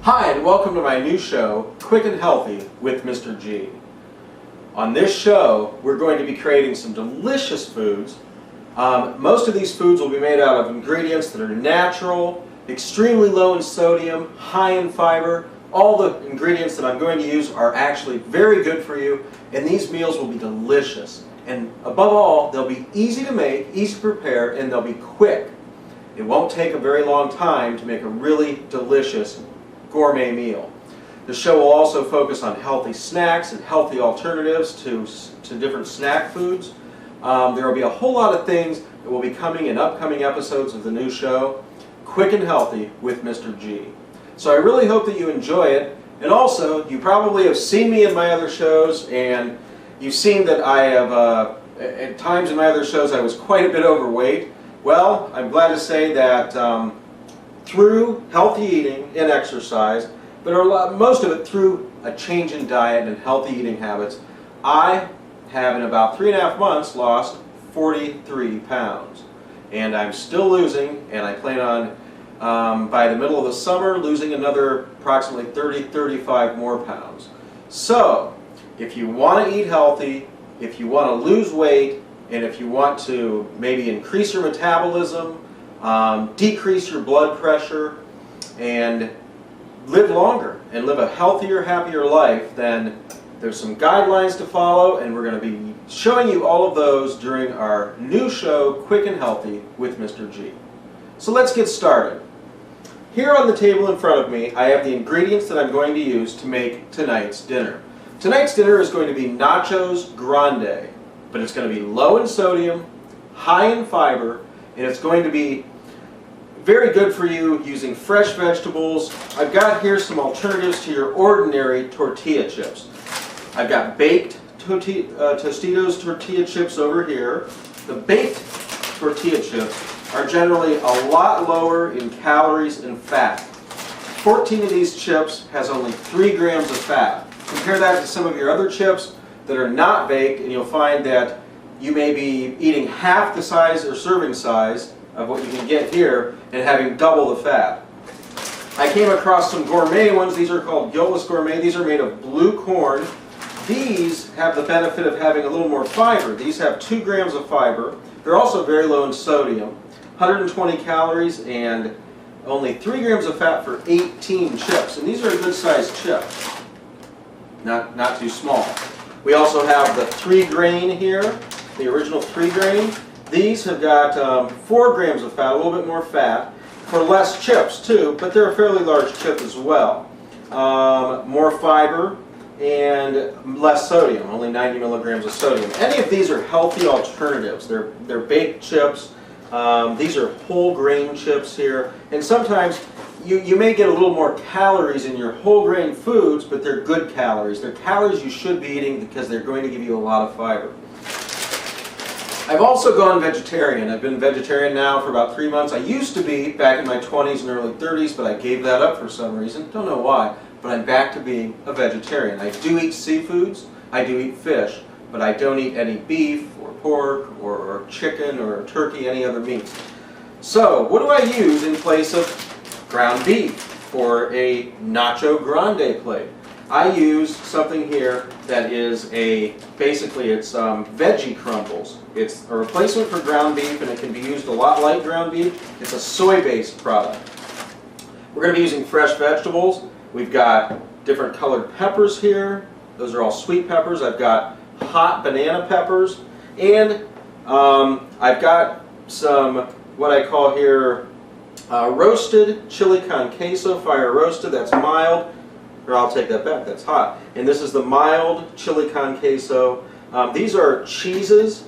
Hi, and welcome to my new show, Quick and Healthy with Mr. G. On this show, we're going to be creating some delicious foods. Most of these foods will be made out of ingredients that are natural, extremely low in sodium, high in fiber. All the ingredients that I'm going to use are actually very good for you, and these meals will be delicious. And above all, they'll be easy to make, easy to prepare, and they'll be quick. It won't take a very long time to make a really delicious gourmet meal. The show will also focus on healthy snacks and healthy alternatives to different snack foods. There will be a whole lot of things that will be coming in upcoming episodes of the new show, Quick and Healthy with Mr. G. So I really hope that you enjoy it. And also, you probably have seen me in my other shows, and you've seen that I have, at times in my other shows, I was quite a bit overweight. Well, I'm glad to say that through healthy eating and exercise, but most of it through a change in diet and healthy eating habits, I have in about 3.5 months lost 43 pounds. And I'm still losing, and I plan on, by the middle of the summer, losing another approximately 35 more pounds. So, if you want to eat healthy, if you want to lose weight, and if you want to maybe increase your metabolism, decrease your blood pressure, and live longer and live a healthier, happier life, then there's some guidelines to follow, and we're going to be showing you all of those during our new show, Quick and Healthy with Mr. G. So let's get started. Here on the table in front of me, I have the ingredients that I'm going to use to make tonight's dinner. Tonight's dinner is going to be Nachos Grande, but it's going to be low in sodium, high in fiber, and it's going to be very good for you using fresh vegetables. I've got here some alternatives to your ordinary tortilla chips. I've got baked Tostitos tortilla chips over here. The baked tortilla chips are generally a lot lower in calories and fat. 14 of these chips has only 3 grams of fat. Compare that to some of your other chips that are not baked, and you'll find that you may be eating half the size or serving size of what you can get here and having double the fat. I came across some gourmet ones. These are called Guiltless Gourmet. These are made of blue corn. These have the benefit of having a little more fiber. These have 2 grams of fiber. They're also very low in sodium, 120 calories, and only 3 grams of fat for 18 chips. And these are a good sized chip, not too small. We also have the 3 grain here, the original 3 grain. These have got 4 grams of fat, a little bit more fat, for less chips too, but they're a fairly large chip as well. More fiber and less sodium, only 90 milligrams of sodium. Any of these are healthy alternatives. They're baked chips. These are whole grain chips here, and sometimes you may get a little more calories in your whole grain foods, but they're good calories. They're calories you should be eating because they're going to give you a lot of fiber. I've also gone vegetarian. I've been vegetarian now for about 3 months. I used to be back in my 20s and early 30s, but I gave that up for some reason. Don't know why, but I'm back to being a vegetarian. I do eat seafoods, I do eat fish, but I don't eat any beef or pork or chicken or turkey, any other meat. So, what do I use in place of ground beef for a Nacho Grande plate? I use something here that is basically it's veggie crumbles. It's a replacement for ground beef, and it can be used a lot like ground beef. It's a soy-based product. We're going to be using fresh vegetables. We've got different colored peppers here. Those are all sweet peppers. I've got hot banana peppers, and I've got some what I call here roasted chili con queso, fire roasted. That's mild. Or I'll take that back, that's hot. And this is the mild chili con queso. These are cheeses.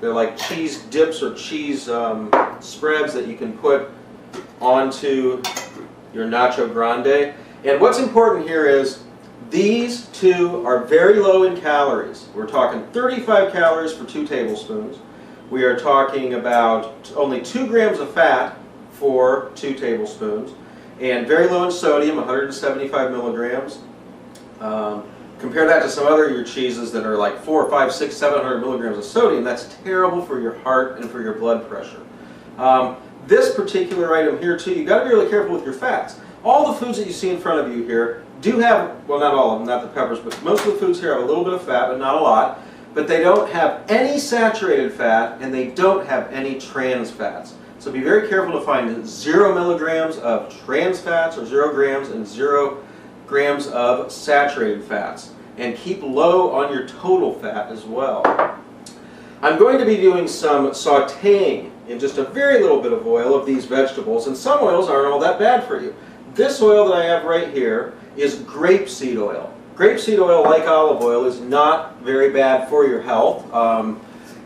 They're like cheese dips or cheese spreads that you can put onto your Nacho Grande. And what's important here is these two are very low in calories. We're talking 35 calories for 2 tablespoons. We are talking about only 2 grams of fat for 2 tablespoons. And very low in sodium, 175 milligrams. Compare that to some other your cheeses that are like 4, 5, 6, 700 milligrams of sodium. That's terrible for your heart and for your blood pressure. this particular item here too, you've got to be really careful with your fats. All the foods that you see in front of you here do have, well, not all of them, not the peppers, but most of the foods here have a little bit of fat, but not a lot. But they don't have any saturated fat, and they don't have any trans fats. So be very careful to find 0 milligrams of trans fats or 0 grams and 0 grams of saturated fats. And keep low on your total fat as well. I'm going to be doing some sautéing in just a very little bit of oil of these vegetables, and some oils aren't all that bad for you. This oil that I have right here is grapeseed oil. Grapeseed oil, like olive oil, is not very bad for your health.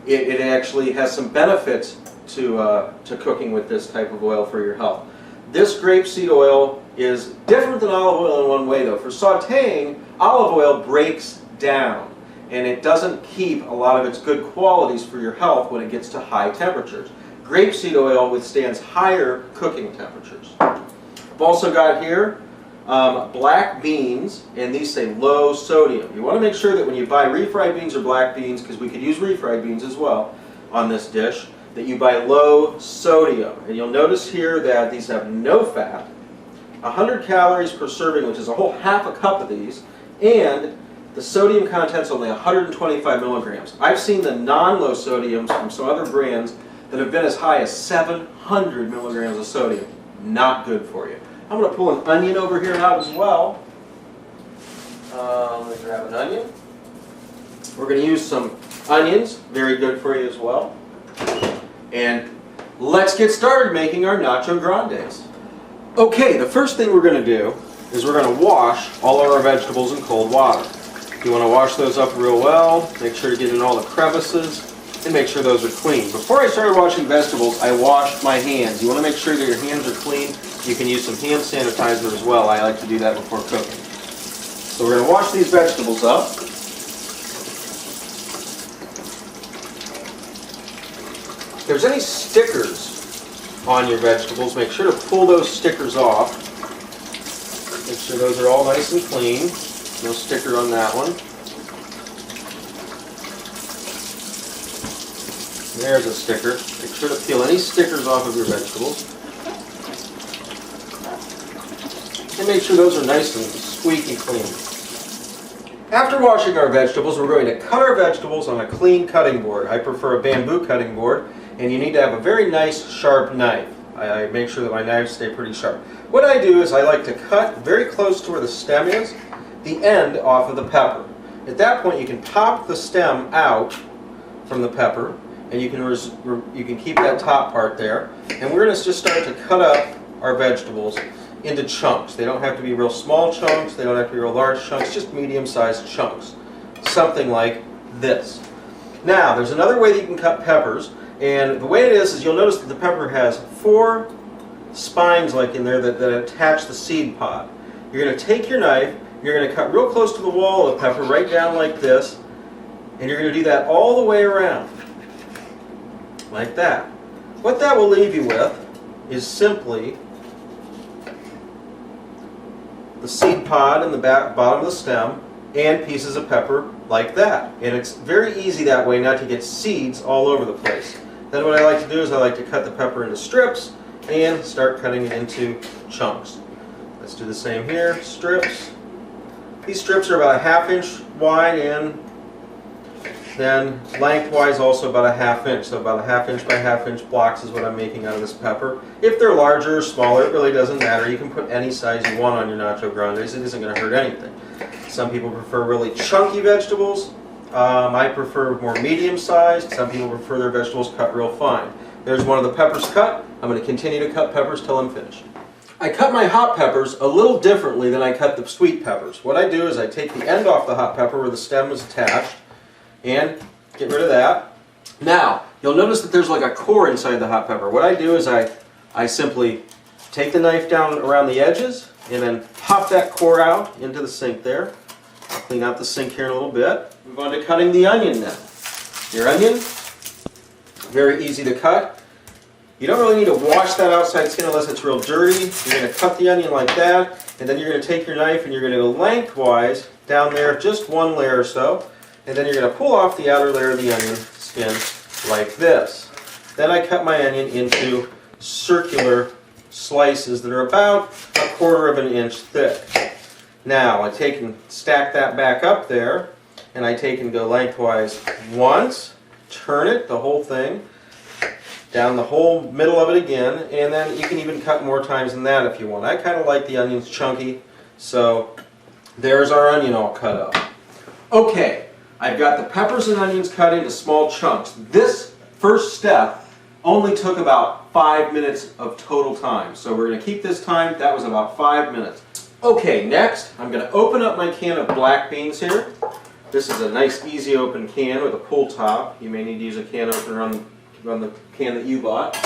It actually has some benefits to cooking with this type of oil for your health. This grapeseed oil is different than olive oil in one way though. For sautéing, olive oil breaks down and it doesn't keep a lot of its good qualities for your health when it gets to high temperatures. Grapeseed oil withstands higher cooking temperatures. I've also got here black beans, and these say low sodium. You want to make sure that when you buy refried beans or black beans, because we could use refried beans as well on this dish, that you buy low sodium. And you'll notice here that these have no fat, 100 calories per serving, which is a whole half a cup of these, and the sodium content's only 125 milligrams. I've seen the non-low sodiums from some other brands that have been as high as 700 milligrams of sodium. Not good for you. I'm going to pull an onion over here out as well. Let me grab an onion. We're going to use some onions, very good for you as well. And let's get started making our Nachos Grandes. Okay, the first thing we're going to do is we're going to wash all of our vegetables in cold water. You want to wash those up real well, make sure you get in all the crevices, and make sure those are clean. Before I started washing vegetables, I washed my hands. You want to make sure that your hands are clean. You can use some hand sanitizer as well. I like to do that before cooking. So we're going to wash these vegetables up. If there's any stickers on your vegetables, make sure to pull those stickers off. Make sure those are all nice and clean. No sticker on that one. There's a sticker. Make sure to peel any stickers off of your vegetables. And make sure those are nice and squeaky clean. After washing our vegetables, we're going to cut our vegetables on a clean cutting board. I prefer a bamboo cutting board, and you need to have a very nice sharp knife. I make sure that my knives stay pretty sharp. What I do is I like to cut very close to where the stem is, the end off of the pepper. At that point you can pop the stem out from the pepper, and you can keep that top part there. And we're going to just start to cut up our vegetables into chunks. They don't have to be real small chunks, they don't have to be real large chunks, just medium-sized chunks. Something like this. Now, there's another way that you can cut peppers, and the way it is you'll notice that the pepper has 4 spines like in there that attach the seed pod. You're going to take your knife, you're going to cut real close to the wall of the pepper, right down like this, and you're going to do that all the way around. Like that. What that will leave you with is simply the seed pod in the bottom of the stem and pieces of pepper like that. And it's very easy that way not to get seeds all over the place. Then what I like to do is I like to cut the pepper into strips and start cutting it into chunks. Let's do the same here. Strips. These strips are about a 1/2 inch wide and then lengthwise also about a 1/2 inch. So about a 1/2 inch by 1/2 inch blocks is what I'm making out of this pepper. If they're larger or smaller, it really doesn't matter. You can put any size you want on your Nachos Grandes. It isn't going to hurt anything. Some people prefer really chunky vegetables. I prefer more medium-sized. Some people prefer their vegetables cut real fine. There's one of the peppers cut. I'm going to continue to cut peppers till I'm finished. I cut my hot peppers a little differently than I cut the sweet peppers. What I do is I take the end off the hot pepper where the stem is attached and get rid of that. Now, you'll notice that there's like a core inside the hot pepper. What I do is I simply take the knife down around the edges and then pop that core out into the sink there. I'll clean out the sink here in a little bit. Move on to cutting the onion now. Your onion, very easy to cut. You don't really need to wash that outside skin unless it's real dirty. You're going to cut the onion like that, and then you're going to take your knife and you're going to go lengthwise down there, just one layer or so, and then you're going to pull off the outer layer of the onion skin like this. Then I cut my onion into circular slices that are about 1/4 of an inch thick. Now I take and stack that back up there, and I take and go lengthwise once, turn it, the whole thing, down the whole middle of it again, and then you can even cut more times than that if you want. I kind of like the onions chunky, so there's our onion all cut up. Okay, I've got the peppers and onions cut into small chunks. This first step only took about 5 minutes of total time, so we're going to keep this time. That was about 5 minutes. Okay, next I'm going to open up my can of black beans here. This is a nice easy open can with a pull top. You may need to use a can opener on the can that you bought.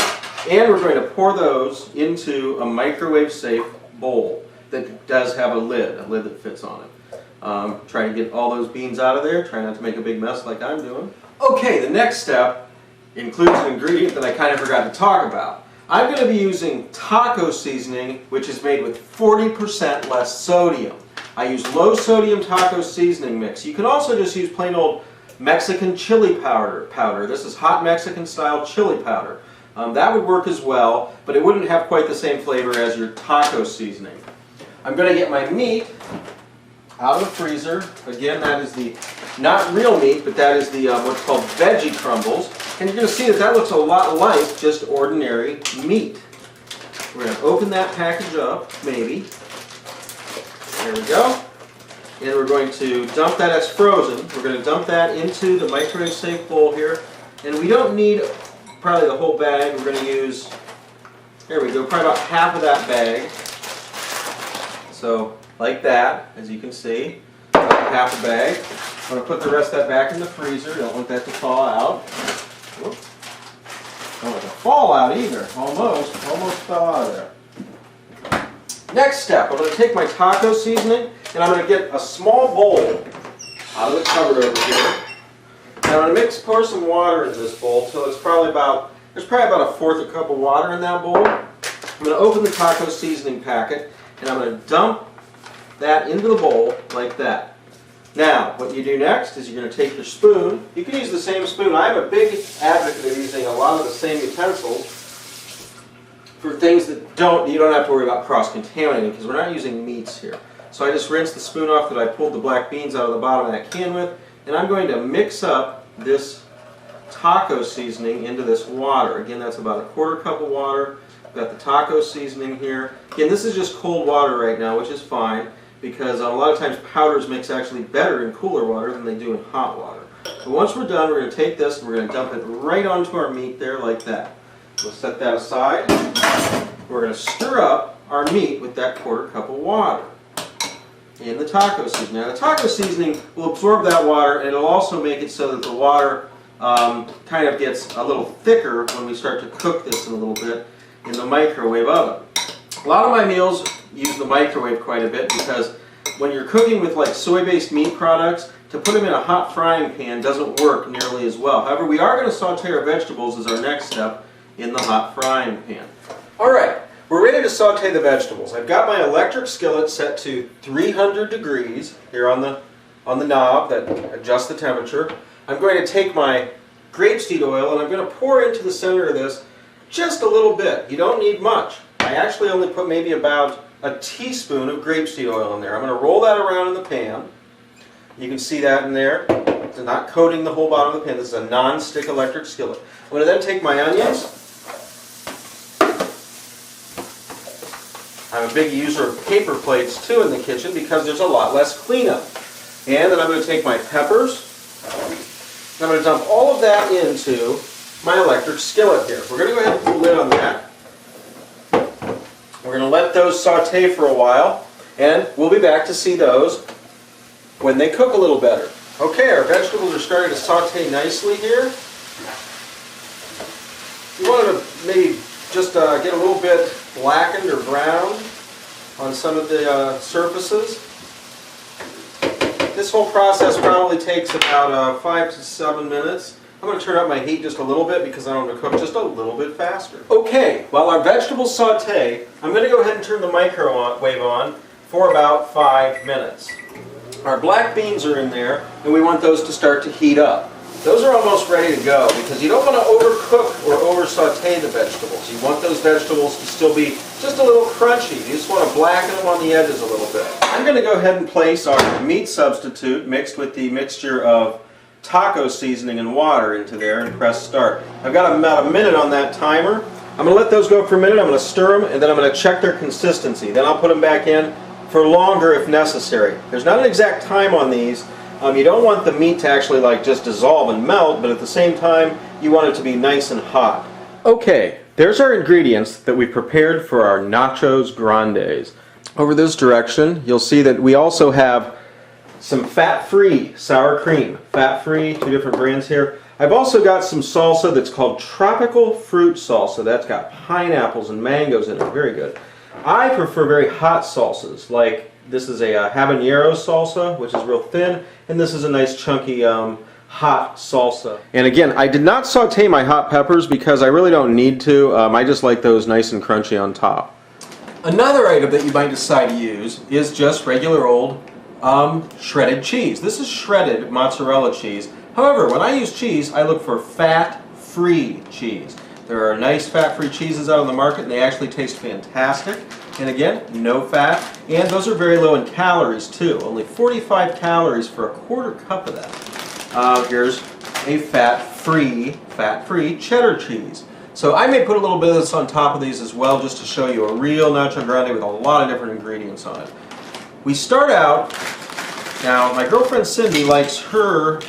And we're going to pour those into a microwave safe bowl that does have a lid that fits on it. Try to get all those beans out of there. Try not to make a big mess like I'm doing. Okay, the next step includes an ingredient that I kind of forgot to talk about. I'm going to be using taco seasoning, which is made with 40% less sodium. I use low sodium taco seasoning mix. You can also just use plain old Mexican chili powder. This is hot Mexican style chili powder. That would work as well, but it wouldn't have quite the same flavor as your taco seasoning. I'm going to get my meat out of the freezer. Again, that is the, not real meat, but that is the what's called veggie crumbles. And you're going to see that that looks a lot like just ordinary meat. We're going to open that package up, maybe. There we go. And we're going to dump that as frozen. We're going to dump that into the microwave safe bowl here. And we don't need probably the whole bag. We're going to use, there we go, probably about half of that bag. So like that, as you can see, about half a bag. I'm going to put the rest of that back in the freezer. Don't want that to thaw out. Whoop. Don't want it to fall out either. Almost fell out of there. Next step, I'm going to take my taco seasoning and I'm going to get a small bowl out of the cupboard over here. And I'm going to pour some water in this bowl till it's probably about, there's probably about 1/4 cup of water in that bowl. I'm going to open the taco seasoning packet and I'm going to dump that into the bowl like that. Now, what you do next is you're going to take your spoon. You can use the same spoon. I'm a big advocate of using a lot of the same utensils for things that you don't have to worry about cross-contaminating because we're not using meats here. So I just rinse the spoon off that I pulled the black beans out of the bottom of that can with, and I'm going to mix up this taco seasoning into this water. Again, that's about 1/4 cup of water. I've got the taco seasoning here. Again, this is just cold water right now, which is fine, because a lot of times powders mix actually better in cooler water than they do in hot water. But once we're done, we're going to take this and we're going to dump it right onto our meat there like that. We'll set that aside. We're going to stir up our meat with that 1/4 cup of water in the taco seasoning. Now the taco seasoning will absorb that water and it'll also make it so that the water kind of gets a little thicker when we start to cook this in a little bit in the microwave oven. A lot of my meals use the microwave quite a bit because when you're cooking with like soy-based meat products, to put them in a hot frying pan doesn't work nearly as well. However, we are going to saute our vegetables as our next step in the hot frying pan. Alright, we're ready to saute the vegetables. I've got my electric skillet set to 300 degrees here on the knob that adjusts the temperature. I'm going to take my grapeseed oil and I'm going to pour into the center of this just a little bit. You don't need much. I actually only put maybe about a teaspoon of grapeseed oil in there. I'm going to roll that around in the pan. You can see that in there. It's not coating the whole bottom of the pan. This is a non-stick electric skillet. I'm going to then take my onions. I'm a big user of paper plates too in the kitchen because there's a lot less cleanup. And then I'm going to take my peppers. I'm going to dump all of that into my electric skillet here. We're going to go ahead and put the lid on that. We're going to let those saute for a while, and we'll be back to see those when they cook a little better. Okay, our vegetables are starting to saute nicely here. You want to maybe just get a little bit blackened or browned on some of the surfaces. This whole process probably takes about 5 to 7 minutes. I'm going to turn up my heat just a little bit because I want to cook just a little bit faster. Okay, while our vegetables saute, I'm going to go ahead and turn the microwave on for about 5 minutes. Our black beans are in there and we want those to start to heat up. those are almost ready to go because you don't want to overcook or over saute the vegetables. You want those vegetables to still be just a little crunchy. You just want to blacken them on the edges a little bit. I'm going to go ahead and place our meat substitute mixed with the mixture of taco seasoning and water into there and press start. I've got about a minute on that timer. I'm going to let those go for a minute. I'm going to stir them and then I'm going to check their consistency. Then I'll put them back in for longer if necessary. There's not an exact time on these. You don't want the meat to actually like just dissolve and melt, but at the same time you want it to be nice and hot. Okay, there's our ingredients that we prepared for our Nachos Grandes. Over this direction you'll see that we also have some fat-free sour cream. Fat-free, 2 different brands here. I've also got some salsa that's called tropical fruit salsa. That's got pineapples and mangoes in it. Very good. I prefer very hot salsas, like this is a habanero salsa, which is real thin, and this is a nice chunky hot salsa. And again, I did not saute my hot peppers because I really don't need to. I just like those nice and crunchy on top. Another item that you might decide to use is just regular old shredded cheese. This is shredded mozzarella cheese. However, when I use cheese, I look for fat-free cheese. There are nice fat-free cheeses out on the market and they actually taste fantastic. And again, no fat, and those are very low in calories too. Only 45 calories for a quarter cup of that. Here's a fat-free cheddar cheese. So I may put a little bit of this on top of these as well just to show you a real Nacho Grande with a lot of different ingredients on it. We start out, now my girlfriend Cindy likes her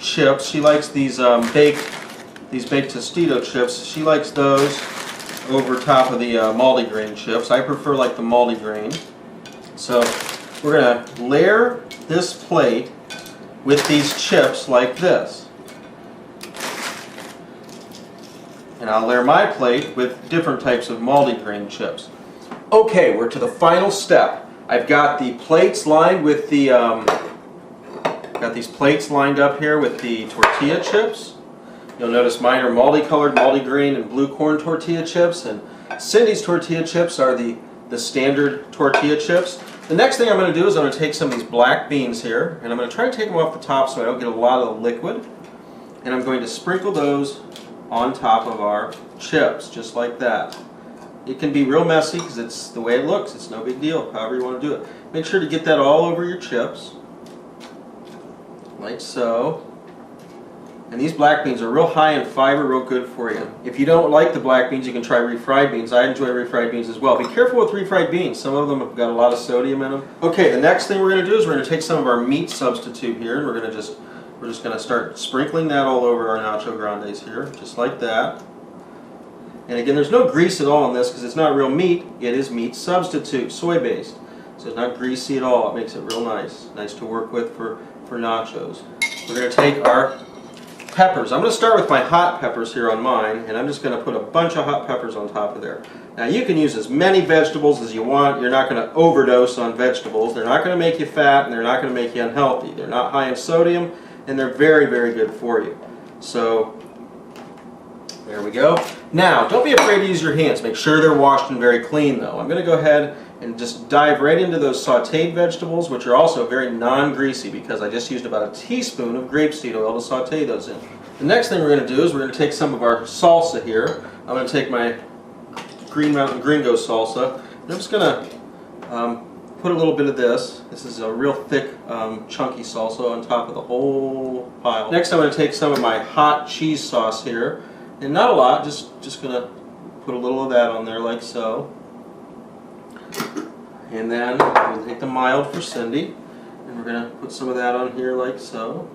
chips. She likes these baked Tostito chips. She likes those over top of the multigrain chips. I prefer like the multigrain. So we're going to layer this plate with these chips like this. And I'll layer my plate with different types of multigrain chips. Okay, we're to the final step. I've got the plates lined with the got these plates lined up here with the tortilla chips. You'll notice mine are multicolored, multigrain, and blue corn tortilla chips, and Cindy's tortilla chips are the standard tortilla chips. The next thing I'm going to do is I'm going to take some of these black beans here, and I'm going to try to take them off the top so I don't get a lot of the liquid, and I'm going to sprinkle those on top of our chips, just like that. It can be real messy because it's the way it looks. It's no big deal, however you want to do it. Make sure to get that all over your chips, like so. And these black beans are real high in fiber, real good for you. If you don't like the black beans, you can try refried beans. I enjoy refried beans as well. Be careful with refried beans. Some of them have got a lot of sodium in them. Okay, the next thing we're going to do is we're going to take some of our meat substitute here, and we're just going to start sprinkling that all over our Nacho Grandes here, just like that. And again, there's no grease at all in this because it's not real meat. It is meat substitute, soy-based. So it's not greasy at all. It makes it real nice. Nice to work with for nachos. We're going to take our peppers. I'm going to start with my hot peppers here on mine, and I'm just going to put a bunch of hot peppers on top of there. Now you can use as many vegetables as you want. You're not going to overdose on vegetables. They're not going to make you fat, and they're not going to make you unhealthy. They're not high in sodium, and they're very, very good for you. So there we go. Now, don't be afraid to use your hands. Make sure they're washed and very clean, though. I'm going to go ahead and just dive right into those sauteed vegetables, which are also very non-greasy because I just used about a teaspoon of grapeseed oil to saute those in. The next thing we're going to do is we're going to take some of our salsa here. I'm going to take my Green Mountain Gringo salsa. I'm just going to put a little bit of this. This is a real thick, chunky salsa on top of the whole pile. Next I'm going to take some of my hot cheese sauce here. And not a lot, just going to put a little of that on there like so. And then we'll take the mild for Cindy, and we're going to put some of that on here like so.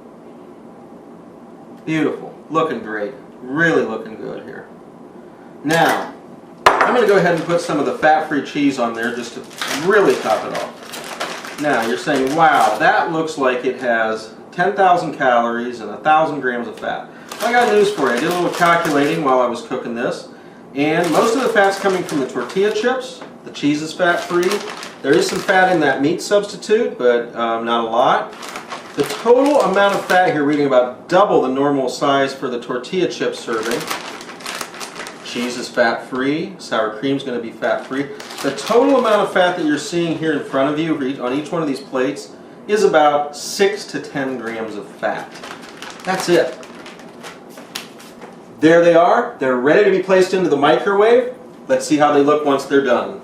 Beautiful. Looking great. Really looking good here. Now, I'm going to go ahead and put some of the fat-free cheese on there just to really top it off. Now, you're saying, wow, that looks like it has 10,000 calories and 1,000 grams of fat. I got news for you. I did a little calculating while I was cooking this, and most of the fat's coming from the tortilla chips. The cheese is fat-free. There is some fat in that meat substitute, but not a lot. The total amount of fat here, we're eating about double the normal size for the tortilla chip serving. Cheese is fat-free. Sour cream is going to be fat-free. The total amount of fat that you're seeing here in front of you on each one of these plates is about 6 to 10 grams of fat. That's it. There they are. They're ready to be placed into the microwave. Let's see how they look once they're done.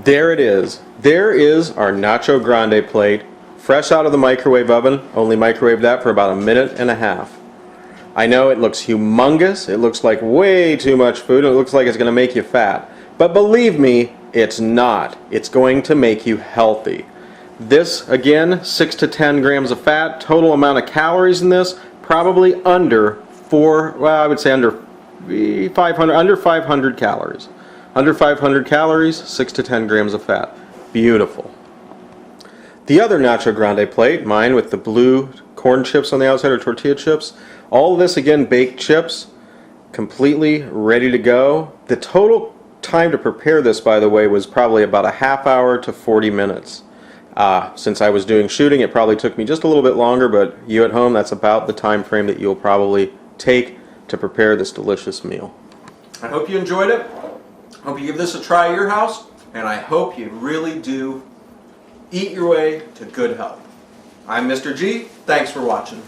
There it is. There is our Nacho Grande plate, fresh out of the microwave oven. Only microwaved that for about 1.5 minutes. I know it looks humongous. It looks like way too much food. And it looks like it's going to make you fat. But believe me, it's not. It's going to make you healthy. This, again, 6 to 10 grams of fat. Total amount of calories in this, probably under 500 calories. Under 500 calories, 6 to 10 grams of fat. Beautiful. The other Nacho Grande plate, mine with the blue corn chips on the outside, or tortilla chips. All of this, again, baked chips, completely ready to go. The total time to prepare this, by the way, was probably about a half hour to 40 minutes. Since I was doing shooting, it probably took me just a little bit longer, but you at home, that's about the time frame that you'll probably take to prepare this delicious meal. I hope you enjoyed it. Hope you give this a try at your house, and I hope you really do eat your way to good health. I'm Mr. G. Thanks for watching.